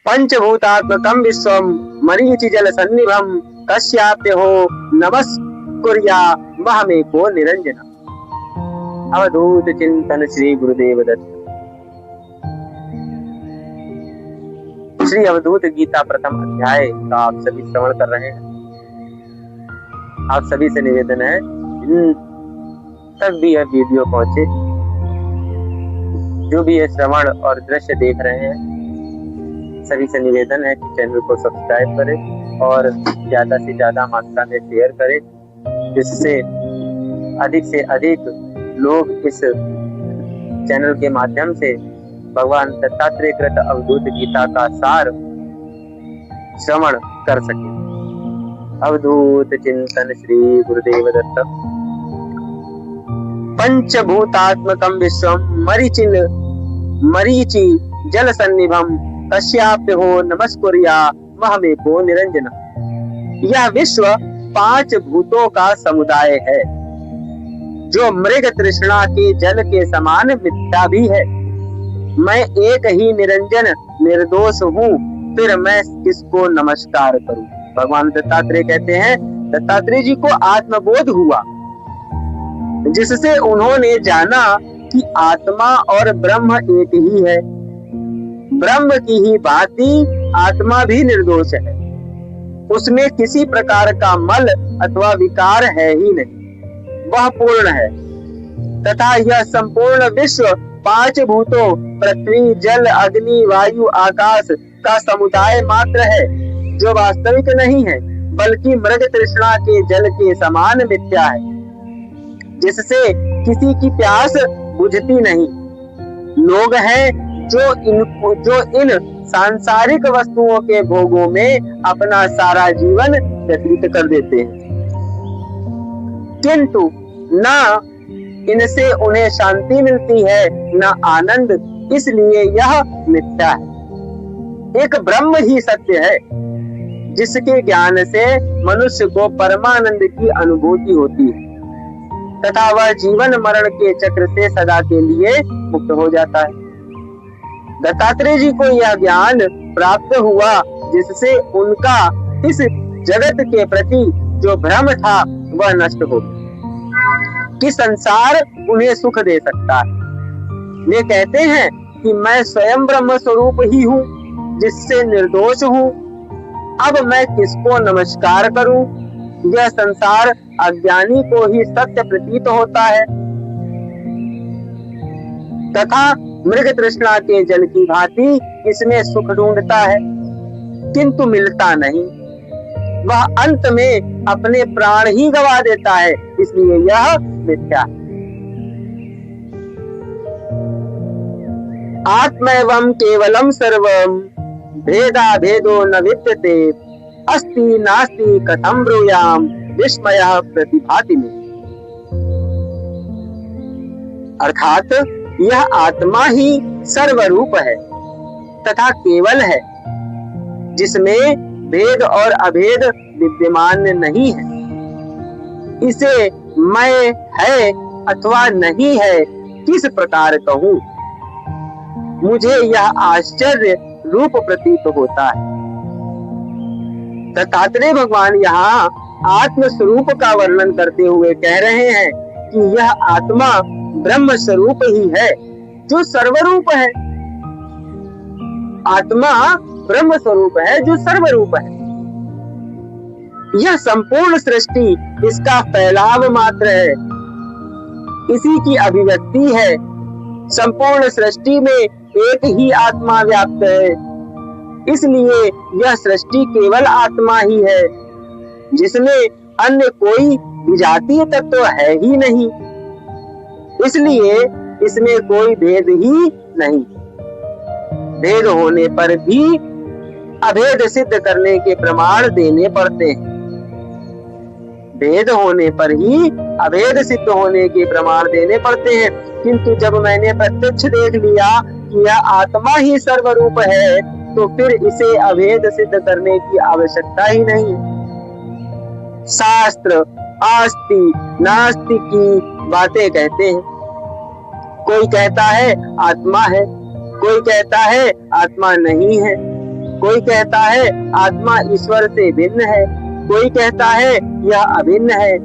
पंचभूतात्मकं विश्वं मरीचिजलसन्निभं कस्याप्यहो नमस्कुर्या महमेको निरंजन। अवधूत चिंतन श्री गुरुदेव दत्त। श्री अवधूत गीता प्रथम अध्याय का आप सभी श्रवण कर रहे हैं। आप सभी से निवेदन है, जिन तक भी यह वीडियो पहुंचे, जो भी ये श्रवण और दृश्य देख रहे हैं, सभी से निवेदन है कि चैनल को सब्सक्राइब करें और ज्यादा से ज्यादा मात्रा में शेयर करें, जिससे अधिक से अधिक लोग इस चैनल के माध्यम से भगवान दत्तात्रेय कृत अवधूत गीता का सार श्रवण कर सके। अवधूत चिंतन श्री गुरुदेव दत्त। पंचभूतात्मकं विश्वं मरीचि जल सन्निभं कस्याप्यहो नमस्कुर्या महमेको निरंजन। यह विश्व 5 भूतों का समुदाय है, जो मृग तृष्णा के जल के समान मिथ्या भी है। मैं एक ही निरंजन निर्दोष हूँ, फिर मैं किसको नमस्कार करूं। भगवान दत्तात्रेय कहते हैं, दत्तात्रेय जी को आत्मबोध हुआ, जिससे उन्होंने जाना कि आत्मा और ब्रह्म एक ही है। ब्रह्म की ही भांति आत्मा भी निर्दोष है, उसमें किसी प्रकार का मल अथवा विकार है ही नहीं, वह पूर्ण है। तथा यह संपूर्ण विश्व 5 भूतों पृथ्वी, जल, अग्नि, वायु, आकाश का समुदाय मात्र है, जो वास्तविक नहीं है, बल्कि मृग तृष्णा के जल के समान मिथ्या है, जिससे किसी की प्यास बुझती नहीं। लोग हैं जो इन सांसारिक वस्तुओं के भोगों में अपना सारा जीवन व्यतीत कर देते हैं, किंतु न इनसे उन्हें शांति मिलती है, न आनंद, इसलिए यह मिथ्या है। एक ब्रह्म ही सत्य है, जिसके ज्ञान से मनुष्य को परमानंद की अनुभूति होती है, तथा वह जीवन मरण के चक्र से सदा के लिए मुक्त हो जाता है। दत्तात्रेय जी को यह ज्ञान प्राप्त हुआ, जिससे उनका इस जगत के प्रति जो भ्रम था वह नष्ट हो गया कि संसार उन्हें सुख दे सकता है। वे कहते हैं कि मैं स्वयं ब्रह्म स्वरूप ही हूँ, जिससे निर्दोष हूँ। अब मैं किसको नमस्कार करूं? यह संसार अज्ञानी को ही सत्य प्रतीत होता है, तथा मृग तृष्णा के जल की भांति इसमें सुख ढूंढता है, किंतु मिलता नहीं। वह अंत में अपने प्राण ही गवा देता है, इसलिए यह मिथ्या है। आत्मैवं केवलम सर्वं भेदा भेदो न विद्यते अस्ति नास्ति कथं ब्रूयाम विस्मयः प्रतिभाति में। अर्थात यह आत्मा ही सर्वरूप है तथा केवल है, जिसमें भेद और अभेद विद्यमान नहीं है। इसे मैं है अथवा नहीं है किस प्रकार कहूं? मुझे यह आश्चर्य रूप प्रतीत होता है। दत्तात्रेय भगवान यहाँ आत्म स्वरूप का वर्णन करते हुए कह रहे हैं कि यह आत्मा ब्रह्म स्वरूप ही है, जो सर्वरूप है। आत्मा ब्रह्म स्वरूप है, जो सर्वरूप है। यह संपूर्ण सृष्टि इसका फैलाव मात्र है, इसी की अभिव्यक्ति है। संपूर्ण सृष्टि में एक ही आत्मा व्याप्त है, इसलिए यह सृष्टि केवल आत्मा ही है, जिसमें अन्य कोई विजातीय तत्व है ही नहीं, इसलिए इसमें कोई भेद ही नहीं। भेद होने पर भी अभेद सिद्ध करने के प्रमाण देने पड़ते हैं। भेद होने पर ही अभेद सिद्ध होने के प्रमाण देने पड़ते हैं, किंतु जब मैंने प्रत्यक्ष देख लिया कि यह आत्मा ही सर्वरूप है, तो फिर इसे अभेद सिद्ध करने की आवश्यकता ही नहीं है। शास्त्र आस्ति नास्ति की बातें कहते हैं। कोई कहता है आत्मा है, कोई कहता है आत्मा नहीं है। कोई कहता है आत्मा ईश्वर से भिन्न है, कोई कहता है यह अभिन्न है।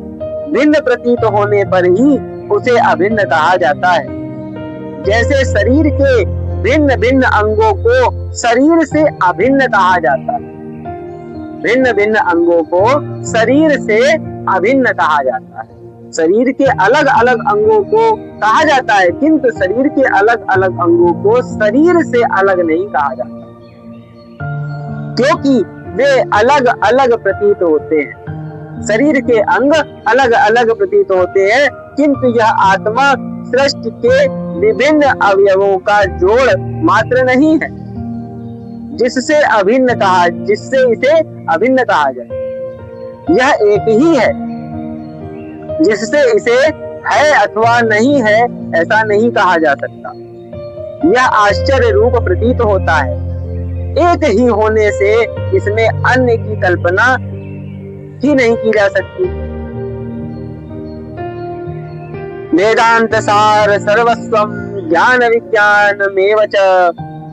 भिन्न प्रतीत होने पर ही उसे अभिन्न कहा जाता है। जैसे शरीर के भिन्न भिन्न अंगों को शरीर से अभिन्न कहा जाता है, भिन्न भिन्न अंगों को शरीर से अभिन्न कहा जाता है। शरीर के अलग अलग अंगों को कहा जाता है, किंतु शरीर के अलग अलग अंगों को शरीर से अलग नहीं कहा जाता, क्योंकि वे अलग अलग प्रतीत होते हैं। शरीर के अंग अलग अलग प्रतीत होते हैं, किंतु यह आत्मा सृष्टि के विभिन्न अवयवों का जोड़ मात्र नहीं है, जिससे इसे अभिन्न कहा जाए। यह एक ही है, जिससे इसे है अथवा नहीं है ऐसा नहीं कहा जा सकता। यह आश्चर्य रूप प्रतीत होता है। एक ही होने से इसमें अन्य की कल्पना ही नहीं की जा सकती। वेदांत सार सर्वस्वम ज्ञान विज्ञानमेव च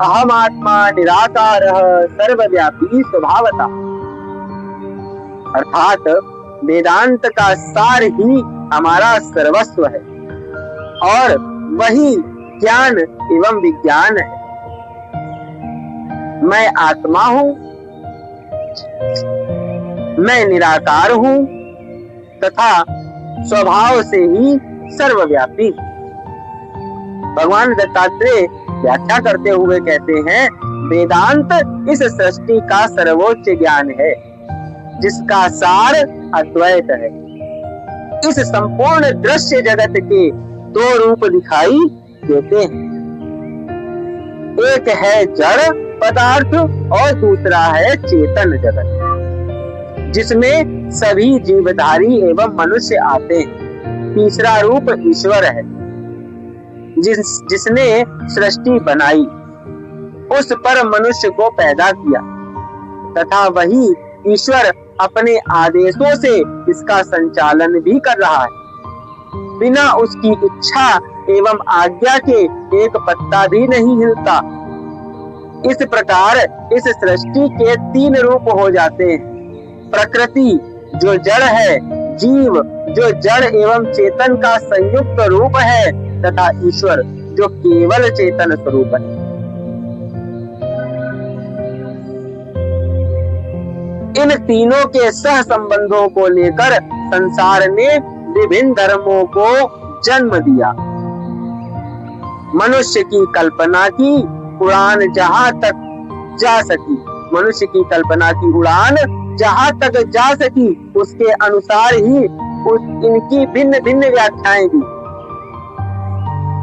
अहमात्मा निराकारः सर्वव्यापी स्वभावतः। अर्थात वेदांत का सार ही हमारा सर्वस्व है और वही ज्ञान एवं विज्ञान है। मैं आत्मा हूं, मैं निराकार हूं तथा स्वभाव से ही सर्वव्यापी। भगवान दत्तात्रेय व्याख्या करते हुए कहते हैं, वेदांत इस सृष्टि का सर्वोच्च ज्ञान है, जिसका सार अद्वैत है। इस संपूर्ण दृश्य जगत के दो रूप दिखाई देते हैं, एक है जड़ पदार्थ और दूसरा है चेतन जगत, जिसमें सभी जीवधारी एवं मनुष्य आते हैं। तीसरा रूप ईश्वर है, जिसने सृष्टि बनाई, उस पर मनुष्य को पैदा किया तथा वही ईश्वर अपने आदेशों से इसका संचालन भी कर रहा है। बिना उसकी इच्छा एवं आज्ञा के एक पत्ता भी नहीं हिलता। इस प्रकार इस सृष्टि के तीन रूप हो जाते हैं, प्रकृति जो जड़ है, जीव जो जड़ एवं चेतन का संयुक्त रूप है तथा ईश्वर जो केवल चेतन स्वरूप है। इन तीनों के सह संबंधों को लेकर संसार ने विभिन्न धर्मों को जन्म दिया। मनुष्य की कल्पना की उड़ान जहां तक जा सकी, मनुष्य की कल्पना की उड़ान जहां तक जा सकी, उसके अनुसार ही इनकी भिन्न भिन्न व्याख्याएं दी।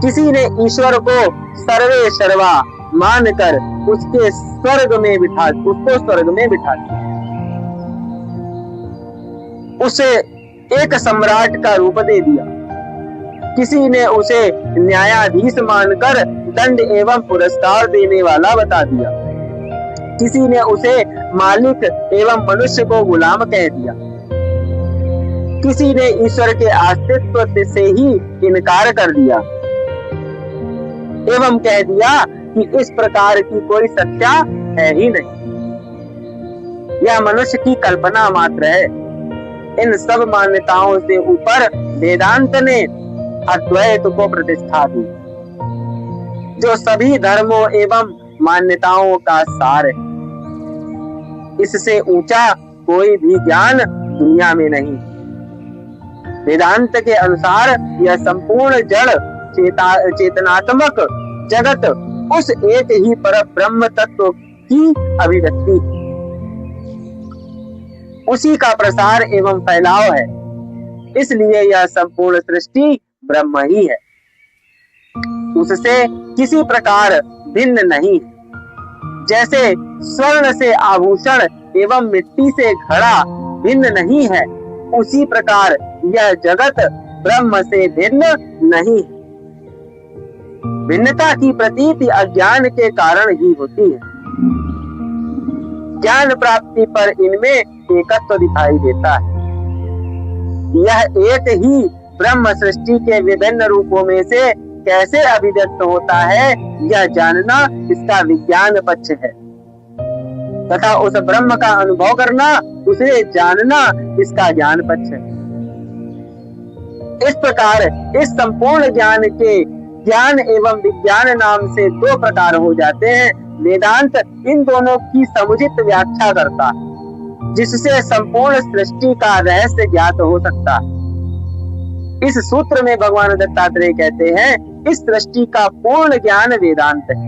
किसी ने ईश्वर को सर्वे सर्वा मानकर उसको स्वर्ग में बिठा दिया, उसे एक सम्राट का रूप दे दिया। किसी ने उसे न्यायाधीश मानकर दंड एवं पुरस्कार देने वाला बता दिया। किसी ने उसे मालिक एवं मनुष्य को गुलाम कह दिया। किसी ने ईश्वर के अस्तित्व से ही इनकार कर दिया एवं कह दिया कि इस प्रकार की कोई सत्ता है ही नहीं, यह मनुष्य की कल्पना मात्र है। इन सब मान्यताओं से ऊपर वेदांत ने अद्वैत को प्रतिष्ठा दी, जो सभी धर्मों एवं मान्यताओं का सार है। इससे ऊंचा कोई भी ज्ञान दुनिया में नहीं। वेदांत के अनुसार यह संपूर्ण जड़ चेतनात्मक जगत उस एक ही पर ब्रह्म तत्व की अभिव्यक्ति, उसी का प्रसार एवं फैलाव है। इसलिए यह संपूर्ण सृष्टि ब्रह्म ही है, उससे किसी प्रकार भिन्न नहीं। जैसे स्वर्ण से आभूषण एवं मिट्टी से घड़ा भिन्न नहीं है, उसी प्रकार यह जगत ब्रह्म से भिन्न नहीं है। भिन्नता की प्रतीति अज्ञान के कारण ही होती है। ज्ञान प्राप्ति पर इनमें एकत्व दिखाई देता है। यह एक ही ब्रह्म सृष्टि के विभिन्न रूपों में से कैसे अभिव्यक्त होता है, यह जानना इसका विज्ञान पक्ष है। तथा उस ब्रह्म का अनुभव करना, उसे जानना, इसका ज्ञान पक्ष है। इस प्रकार इस संपूर्ण ज्ञान के ज्ञान एवं विज्ञान नाम से दो प्रकार हो जाते हैं। वेदांत इन दोनों की समुचित व्याख्या करता है, जिससे संपूर्ण सृष्टि का रहस्य ज्ञात हो सकता है। इस सूत्र में भगवान दत्तात्रेय कहते हैं, इस सृष्टि का पूर्ण ज्ञान वेदांत है,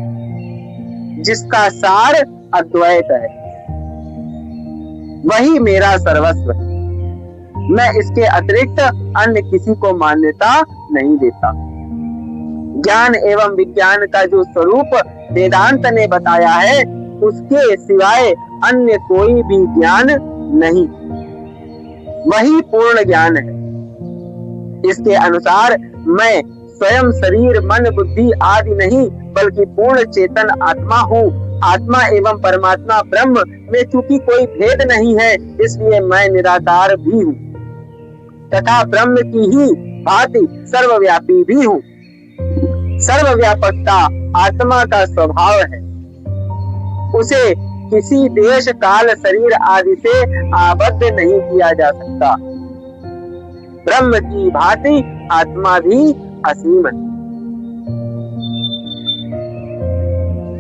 जिसका सार अद्वैत है। वही मेरा सर्वस्व है। मैं इसके अतिरिक्त अन्य किसी को मान्यता नहीं देता। ज्ञान एवं विज्ञान का जो स्वरूप वेदांत ने बताया है, उसके सिवाय अन्य कोई भी ज्ञान नहीं, वही पूर्ण ज्ञान है। इसके अनुसार मैं स्वयं शरीर, मन, बुद्धि आदि नहीं, बल्कि पूर्ण चेतन आत्मा हूँ। आत्मा एवं परमात्मा ब्रह्म में चूंकि कोई भेद नहीं है, इसलिए मैं निराकार भी हूँ तथा ब्रह्म की ही भांति सर्वव्यापी भी हूँ। सर्वव्यापकता आत्मा का स्वभाव है। उसे किसी देश, काल, शरीर आदि से आबद्ध नहीं किया जा सकता। ब्रह्म की भांति आत्मा भी असीम है।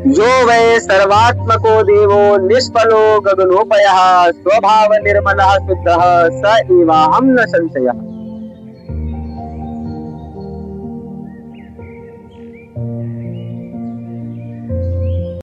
यो वै सर्वात्मको देवो निष्फलो गगनोपयः स्वभाव निर्मलः शुद्धः स एवाहं न संशयः।